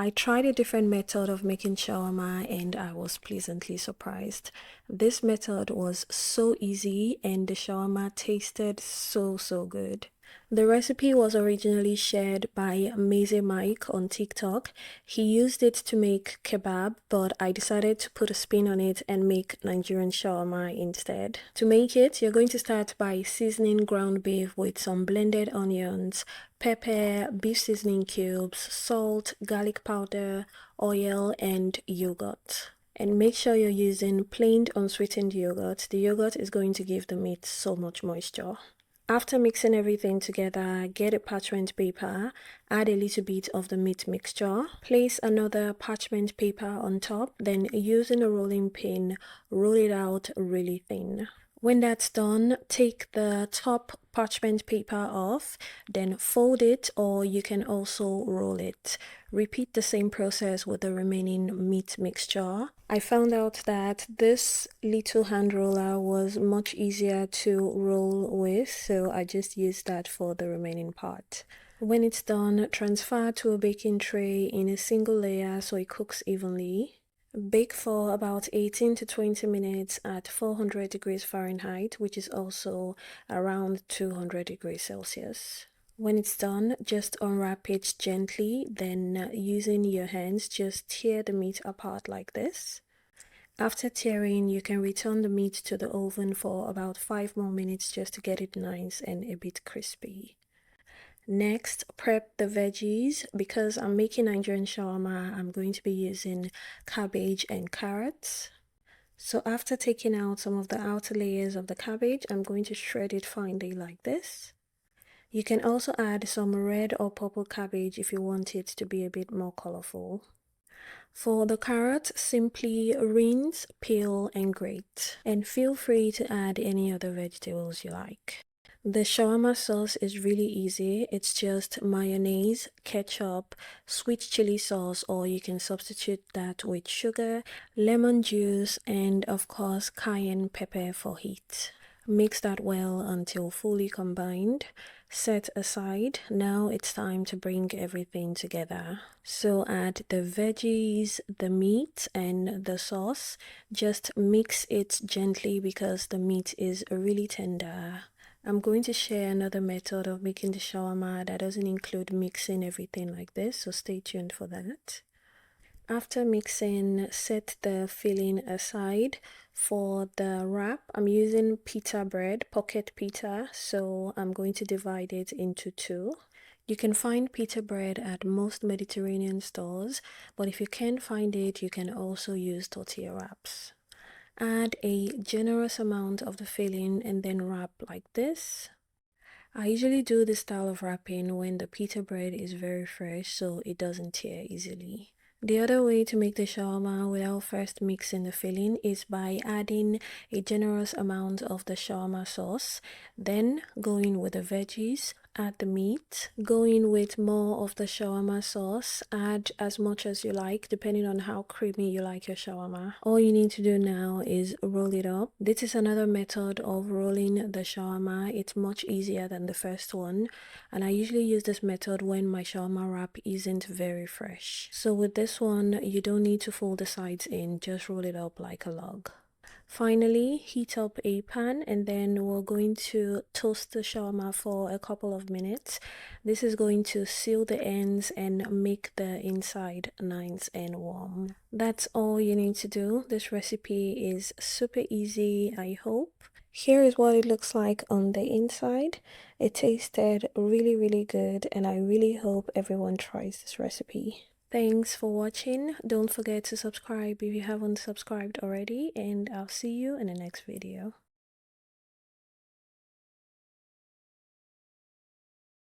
I tried a different method of making shawarma and I was pleasantly surprised. This method was so easy and the shawarma tasted so good. The recipe was originally shared by Maze Mike on TikTok. He used it to make kebab, but I decided to put a spin on it and make Nigerian shawarma instead. To make it, you're going to start by seasoning ground beef with some blended onions, pepper, beef seasoning cubes, salt, garlic powder, oil, and yogurt. And make sure you're using plain unsweetened yogurt. The yogurt is going to give the meat so much moisture. After mixing everything together, get a parchment paper, add a little bit of the meat mixture, place another parchment paper on top, then using a rolling pin, roll it out really thin. When that's done, take the top parchment paper off, then fold it or you can also roll it. Repeat the same process with the remaining meat mixture. I found out that this little hand roller was much easier to roll with, so I just used that for the remaining part. When it's done, transfer to a baking tray in a single layer so it cooks evenly. Bake for about 18 to 20 minutes at 400 degrees Fahrenheit, which is also around 200 degrees Celsius. When it's done, just unwrap it gently, then using your hands, just tear the meat apart like this. After tearing, you can return the meat to the oven for about 5 more minutes just to get it nice and a bit crispy. Next, prep the veggies. Because I'm making Nigerian shawarma, I'm going to be using cabbage and carrots. So after taking out some of the outer layers of the cabbage, I'm going to shred it finely like this. You can also add some red or purple cabbage if you want it to be a bit more colorful. For the carrot, simply rinse, peel, and grate. And feel free to add any other vegetables you like. The shawarma sauce is really easy. It's just mayonnaise, ketchup, sweet chili sauce, or you can substitute that with sugar, lemon juice, and of course cayenne pepper for heat. Mix that well until fully combined. Set aside. Now it's time to bring everything together. So add the veggies, the meat, and the sauce. Just mix it gently because the meat is really tender. I'm going to share another method of making the shawarma that doesn't include mixing everything like this, so stay tuned for that. After mixing, set the filling aside. For the wrap, I'm using pita bread, pocket pita, so I'm going to divide it into two. You can find pita bread at most Mediterranean stores, but if you can't find it, you can also use tortilla wraps. Add a generous amount of the filling and then wrap like this. I usually do this style of wrapping when the pita bread is very fresh so it doesn't tear easily. The other way to make the shawarma without first mixing the filling is by adding a generous amount of the shawarma sauce, then going with the veggies, add the meat, go in with more of the shawarma sauce, add as much as you like depending on how creamy you like your shawarma. All you need to do now is roll it up. This is another method of rolling the shawarma. It's much easier than the first one, and I usually use this method when my shawarma wrap isn't very fresh. So with this one, you don't need to fold the sides in, just roll it up like a log. Finally, heat up a pan and then we're going to toast the shawarma for a couple of minutes. This is going to seal the ends and make the inside nice and warm. That's all you need to do. This recipe is super easy, I hope. Here is what it looks like on the inside. It tasted really good and I really hope everyone tries this recipe. Thanks for watching. Don't forget to subscribe if you haven't subscribed already, and I'll see you in the next video.